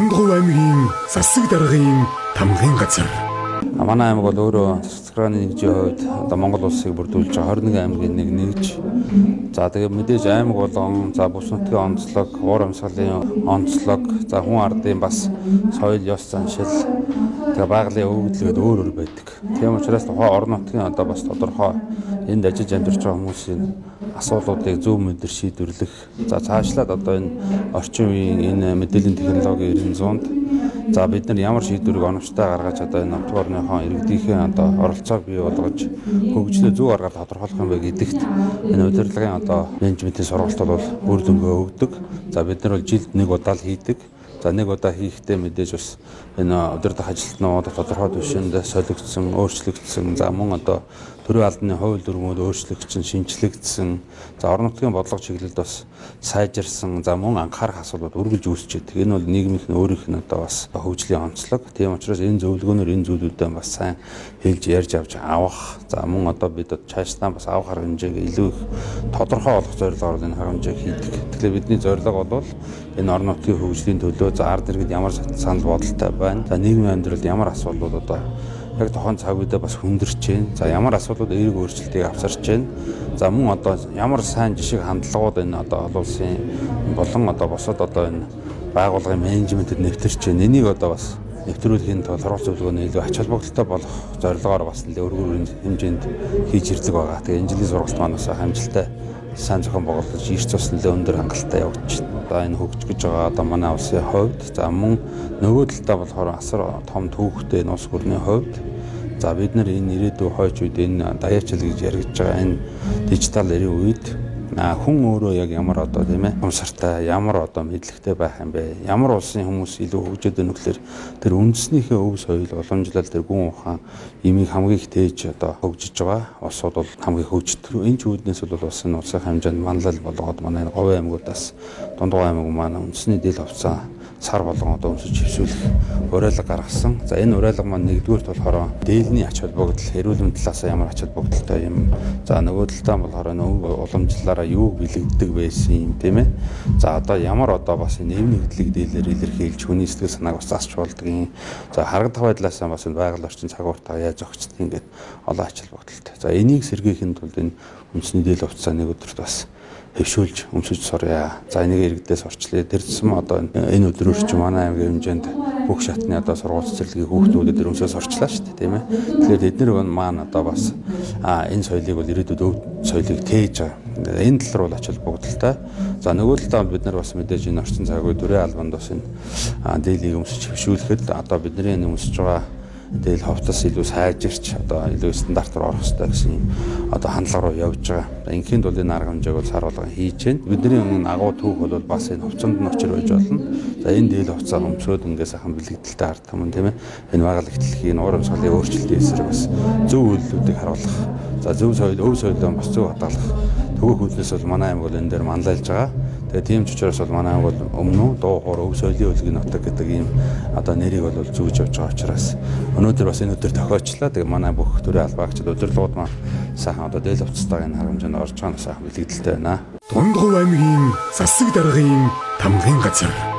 Дундгов аймгийн засаг даргын тамгын газар. Манай аймаг бол өөрөө засгийн нэгжийн хувьд одоо Монгол улсыг бүрдүүлж байгаа 21 аймгийн нэг нэгж. За тэгээ мэдээж аймаг болгон за бус нутгийн онцлог, уур амьсгалын онцлог, за хүн ардын бас соёл ёс заншил тэгээ байгалийн өгөгдлөд өөр өөр байдаг. Тийм учраас тухайн орон нутгийн одоо бас тодорхой энд ажиллаж амьдарч байгаа хүмүүсийн асуудлуудыг зөв мэдэр шийдвэрлэх. За цаашлаад одоо энэ орчин үеийн энэ мэдээллийн технологийн 900-д за бид нар ямар шийдвэрийг оновчтой гаргаж одоо энэ нутгаарныхон иргэдийнхээ одоо оролцоог бий болгож хөгжлөө зөв аргаар тодорхойлох юм бэ гэдэгт энэ удирдлагын одоо менежментийн сургалтууд бол үр дүнгээ өгдөг. За бид нар бол жилд нэг удаа л хийдэг. За нэг удаа хийхдээ мэдээж бас энэ удирдах ажилтнууд тодорхой түвшинд солигдсон, өөрчлөгдсөн. За мөн одоо төрийн албаны хууль дүрмүүд өөрчлөгдсөн, шинжлэгдсэн. За орон нутгийн бодлого чиглэлд бас сайжирсан. За мөн анхаарах асуудлууд үргэлж үүсчихэд. Энэ бол нийгмийнх нь өөрийнх нь одоо бас хөгжлийн онцлог. Тийм учраас энэ зөвлөгөөнөр энэ зүйлүүдээ бас сайн хэлж ярьж авч авах. За мөн одоо бид цаашлаа бас авах арга хэмжээг илүү их тодорхой болох зорилгоор энэ арга хэмжээг хийдэг. Тэгэхээр бидний зорилго бол энэ орон нутгийн хөгжлийн төлөө за ард иргэд ямар санал бодолтой байна. За нийгмийн амьдралд ямар асуудлууд одоо яг тохон цаг үедээ бас хүндэрч байна. За ямар асуудлууд эерэг өөрчлөлтийг авчирч байна. За мөн одоо ямар сайн жишг хандлагууд энэ одоо олон улсын болон одоо босод одоо энэ байгууллагын менежментэд нэвтэрч байна. Энийг одоо бас нэвтрүүлэхийн тулд сургалт зөвлөгөөний илүү ач холбогдолтой болох зорилгоор бас нэлээд өргөр хэмжээнд хийж ирдэг байгаа. Тэгээ энэ жилийн сургалт маань бас амжилттай сайн зохион байгуулалт ирч цус нэлээд өндөр хангалттай явж байна. Одоо энэ хөгжиж байгаа одоо манай улсын хувьд за мөн нөгөө талдаа болохоор асар том төвхтэй энэ улс төрний хувьд за бид нар энэ ирээдүйн хойч үед энэ даяачил гэж яригдж байгаа энэ дижитал эрийн үед хүн өөрөө яг ямар одоо тийм ээ хумсартай ямар одоо мэдлэгтэй байх юм бэ? Ямар улсын хүмүүс илүү хөгжөөд байна гэхээр тэр үндэснийхээ өв соёл уламжлал тэр гүн ухаан имийг хамгийн их тээж одоо хөгжиж байгаа. Улсууд бол хамгийн хөгждөг. Энэ ч үүднээс бол бас энэ улсын хэмжээнд манлал болгоод манай говь аймагуудаас дундгов аймаг маань үндэсний дээл хувцас сар болгон одоо өмсөж хөвсүүлэх уриалга гаргасан. За энэ уриалга маань нэгдүгээрт болохоор дээлний ач холбогдол, эрүүл мэндийн талаас ямар ач холбогдолтой юм. За нөгөө талдаа болохоор нөгөө уламжлалаараа юу бэлэгддэг байсан юм тийм ээ. За одоо ямар одоо бас энэ эв нэгдлийг дээлээр илэрхийлж хүний сэтгэл санааг бас засч болдог юм. За харагдах байдлаасаа бас энэ байгаль орчин цагууртаа яаж зохицдог ингээд олон ач холбогдолтой. За энийг сэргээхийн тулд энэ үндэсний дээл хувцас нэг өдөрт бас хөвшүүлж өмсөж сурья. За энийг иргэдээс орчлоо. Тэр зэм одоо энэ өдрөөр ч манай аймгийн хэмжээнд бүх шатны одоо сургууль цэцэрлэгийн хүүхдүүд өдрөөсөө сурчлаа шүү дээ, тийм ээ. Тэгэхээр эдгээр маань одоо бас энэ соёлыг бол ирээдүйд өв соёлыг тээж байгаа. Энэ тал руу ач холбогдолтой. За нөгөө талдаа бид нар бас мэдээж энэ орчин цаг үе төрийн албанд бас энэ дээлийг өмсөж хөвшүүлэхэд одоо бидний энэ өмсөж байгаа дээл хувцас илүү сайжирч одоо илүү стандартаар орох хэрэгтэй гэсэн одоо хандлага руу явж байгаа. Инхийн тулд энэ арга хэмжээг бол сар болгон хийж байна. Бидний агуу түүх бол бас энэ хувцсанд нь очир байж болно. За энэ дээл хувцас өмсөд ингээд сайхан бэлэгдэлтэй ард түмэн тийм ээ. Энэ байгаль ихтлэхийн уур амьсгалын өөрчлөлтийн эсрэг бас зөв үйлдэлүүдийг харуулах. За зөв соёл, өв соёлоо бас зөв хадгалах. Төгөөх үүднээс бол манай аймаг бол энэ дээр манлайлж байгаа. Тэгээ тийм ч учраас бол манай аймаг бол өмнө дуу хоор өв соёлын өлгийн нутаг гэдэг ийм одоо нэрийг бол зүүж явж байгаа учраас өнөөдөр бас энэ өдөр тохиочлаа. Тэгээ манай бүх төрийн албаагчид удирдлагууд маань сайхан одоо дээл хувцастайг энэ харамжаанд орж байгаа нь сайхан бэлэгдэлтэй байна. Дундгов аймгийн засаг даргын тамгын газар.